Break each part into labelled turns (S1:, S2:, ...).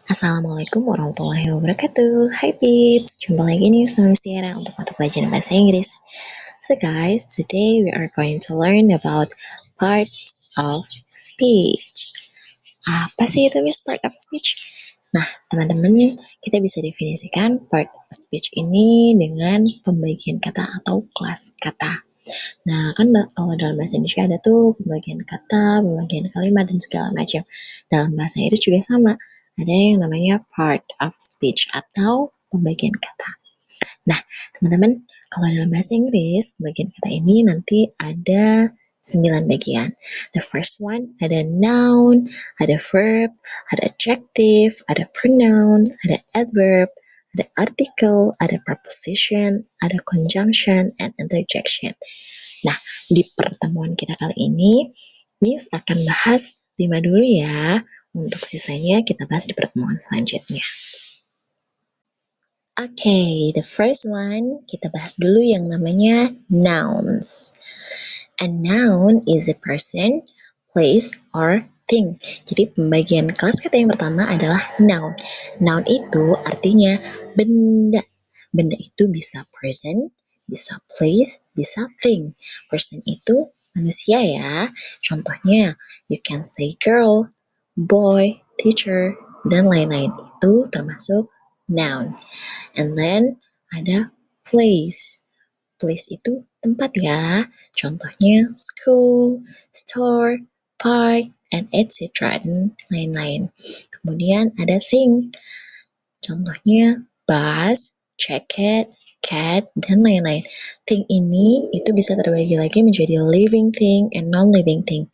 S1: Assalamualaikum warahmatullahi wabarakatuh. Hai peeps, jumpa lagi nih sama Miss Tiara untuk mata pelajaran bahasa Inggris. So guys, today we are going to learn about parts of speech. Apa sih itu Miss part of speech? Nah, teman-teman, kita bisa definisikan part of speech ini dengan pembagian kata atau kelas kata. Nah, kan kalau dalam bahasa Indonesia ada tuh pembagian kata, pembagian kalimat, dan segala macam. Dalam bahasa Inggris juga sama. Ada yang namanya part of speech atau pembagian kata. Nah, teman-teman, kalau dalam bahasa Inggris, pembagian kata ini nanti ada 9 bagian. The first one ada noun, ada verb, ada adjective, ada pronoun, ada adverb, ada article, ada preposition, ada conjunction, and interjection. Nah, di pertemuan kita kali ini, Miss akan bahas 5 dulu ya. Untuk sisanya kita bahas di pertemuan selanjutnya. Oke, the first one kita bahas dulu yang namanya nouns. A noun is a person, place, or thing. Jadi pembagian kelas kata yang pertama adalah noun. Noun itu artinya benda. Benda itu bisa person, bisa place, bisa thing. Person itu manusia ya. Contohnya, you can say girl, boy, teacher, dan lain-lain. Itu termasuk noun. And then ada place. Place itu tempat ya. Contohnya school, store, park, and etc. dan lain-lain. Kemudian ada thing. Contohnya bus, jacket, cat, dan lain-lain. Thing ini itu bisa terbagi lagi menjadi living thing and non-living thing.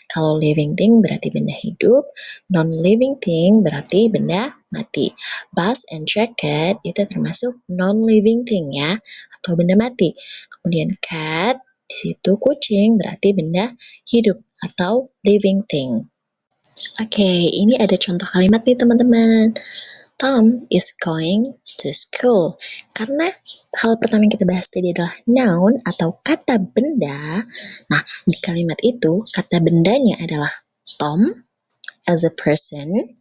S1: Kalau living thing berarti benda hidup, non-living thing berarti benda mati. Bus and jacket itu termasuk non-living thing ya, atau benda mati. Kemudian cat, di situ kucing berarti benda hidup atau living thing. Oke, ini ada contoh kalimat nih teman-teman. Tom is going to school. Karena hal pertama yang kita bahas tadi adalah noun atau kata benda. Nah, di kalimat itu kata bendanya adalah Tom as a person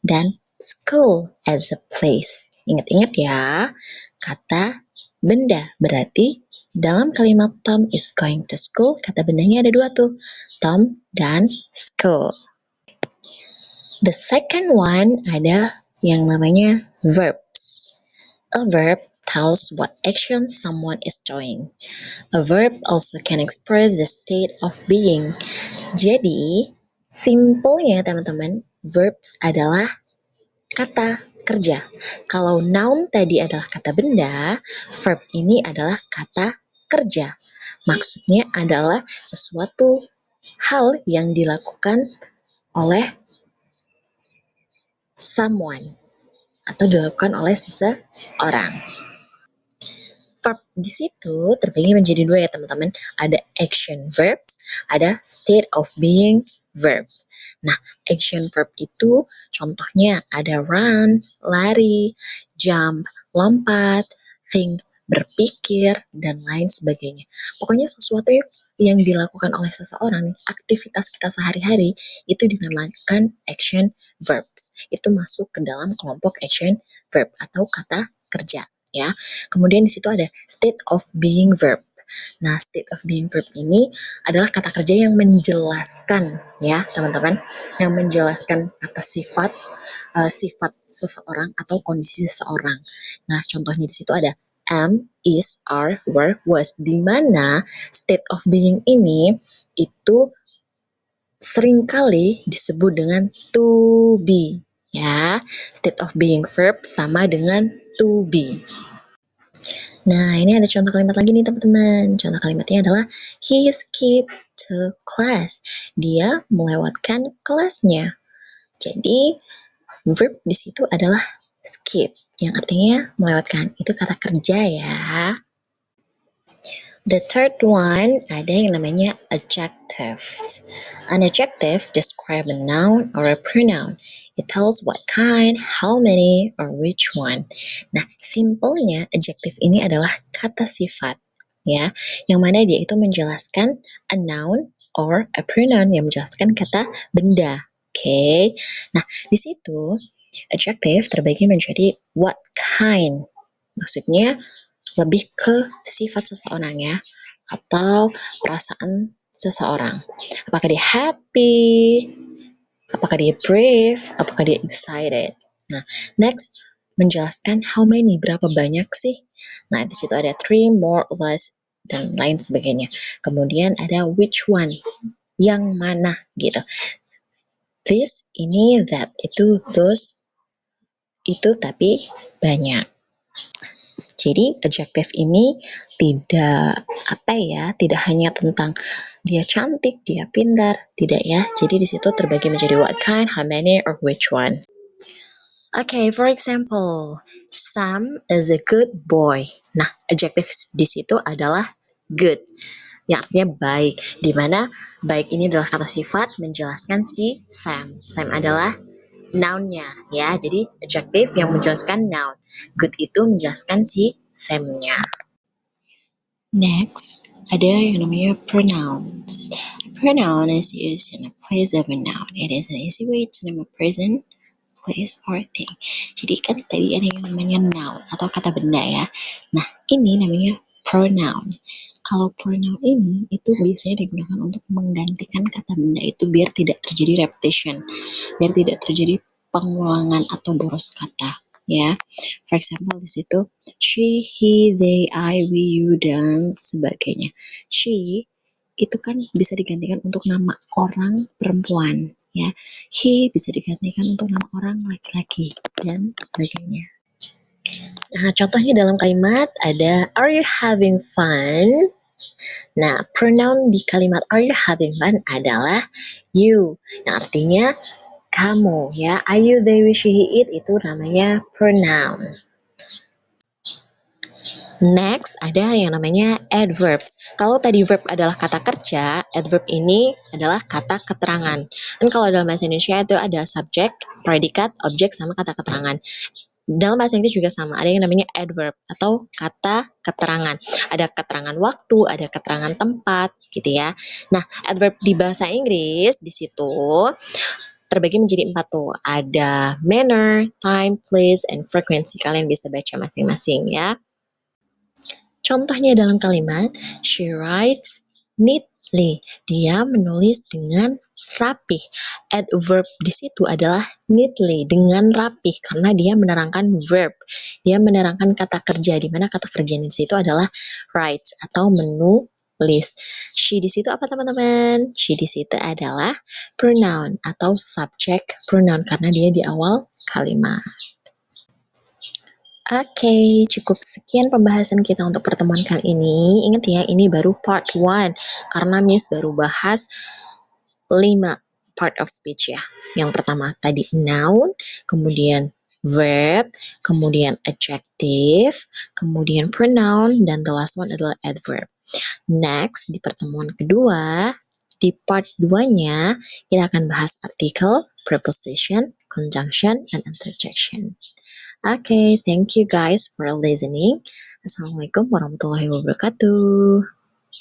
S1: dan school as a place. Ingat-ingat ya, kata benda berarti dalam kalimat Tom is going to school, kata bendanya ada dua tuh, Tom dan school. The second one ada yang namanya verbs. A verb tells what action someone is doing. A verb also can express the state of being. Jadi, simpelnya teman-teman, verbs adalah kata kerja. Kalau noun tadi adalah kata benda, verb ini adalah kata kerja. Maksudnya adalah sesuatu hal yang dilakukan oleh someone atau dilakukan oleh seseorang. Verb di situ terbagi menjadi dua ya teman-teman. Ada action verbs, ada state of being verb. Nah, action verb itu contohnya ada run, lari, jump, lompat, think, berpikir, dan lain sebagainya. Pokoknya sesuatu yang dilakukan oleh seseorang, aktivitas kita sehari-hari, itu dinamakan action verbs. Itu masuk ke dalam kelompok action verb atau kata kerja. Ya, kemudian di situ ada state of being verb. Nah, state of being verb ini adalah kata kerja yang menjelaskan ya, teman-teman, yang menjelaskan kata sifat sifat seseorang atau kondisi seseorang. Nah, contohnya di situ ada am, is, are, were, was, di mana state of being ini itu seringkali disebut dengan to be. Ya, state of being verb sama dengan to be. Nah, ini ada contoh kalimat lagi nih teman-teman. Contoh kalimatnya adalah he skipped to class. Dia melewatkan kelasnya. Jadi, verb di situ adalah skip, yang artinya melewatkan. Itu kata kerja ya. The third one ada yang namanya adjectives. An adjective describes a noun or a pronoun. It tells what kind, how many, or which one. Nah, simpelnya adjective ini adalah kata sifat, ya, yang mana dia itu menjelaskan a noun or a pronoun yang menjelaskan kata benda. Oke. Nah, di situ Adjective terbagi menjadi what kind. Maksudnya lebih ke sifat seseorang ya, atau perasaan seseorang. Apakah dia happy, apakah dia brave, apakah dia excited. Nah, next menjelaskan how many, berapa banyak sih. Nah, di situ ada three, more, less, dan lain sebagainya. Kemudian ada which one, yang mana gitu. This, ini, that, itu, those, itu, tapi banyak. Jadi adjective ini tidak tidak hanya tentang dia cantik, dia pintar, tidak ya. Jadi di situ terbagi menjadi what kind, how many, or which one. Okay, for example, Sam is a good boy. Nah, adjective di situ adalah good, yang artinya baik. Di mana baik ini adalah kata sifat menjelaskan si Sam. Sam adalah noun-nya ya. Jadi adjective yang menjelaskan noun. Good itu menjelaskan si Sam-nya. Next, ada yang namanya pronouns. A pronoun is used in the place of a noun. It is an easy way to name a person, place, or thing. Jadi kan tadi ada yang namanya noun atau kata benda ya. Nah, ini namanya pronoun. Kalau pronoun ini itu biasanya digunakan untuk menggantikan kata benda itu biar tidak terjadi repetition, biar tidak terjadi pengulangan atau boros kata ya. For example di situ she, he, they, I, we, you, dan sebagainya. She itu kan bisa digantikan untuk nama orang perempuan ya. He bisa digantikan untuk nama orang laki-laki dan sebagainya. Nah, contohnya dalam kalimat ada are you having fun? Nah, pronoun di kalimat are you having fun adalah you, yang artinya kamu ya. Are you, they, we, she, he, it itu namanya pronoun. Next, ada yang namanya adverbs. Kalau tadi verb adalah kata kerja, adverb ini adalah kata keterangan. Dan kalau dalam bahasa Indonesia itu ada subjek, predikat, objek, sama kata keterangan. Dalam bahasa Inggris juga sama, ada yang namanya adverb atau kata keterangan. Ada keterangan waktu, ada keterangan tempat, gitu ya. Nah, adverb di bahasa Inggris di situ terbagi menjadi 4 tuh. Ada manner, time, place, and frequency. Kalian bisa baca masing-masing ya. Contohnya dalam kalimat, she writes neatly. Dia menulis dengan rapih. Adverb di situ adalah neatly, dengan rapih, karena dia menerangkan verb. Dia menerangkan kata kerja, di mana kata kerja di situ adalah writes atau menulis. She di situ apa teman-teman? She di situ adalah pronoun atau subject pronoun karena dia di awal kalimat. Oke, cukup sekian pembahasan kita untuk pertemuan kali ini. Ingat ya, ini baru part 1 karena Miss baru bahas 5 part of speech ya. Yang pertama tadi noun, kemudian verb, kemudian adjective, kemudian pronoun, dan the last one adalah adverb. Next, di pertemuan kedua, di part 2-nya, kita akan bahas article, preposition, conjunction, and interjection. Okay, thank you guys for listening. Assalamualaikum warahmatullahi wabarakatuh.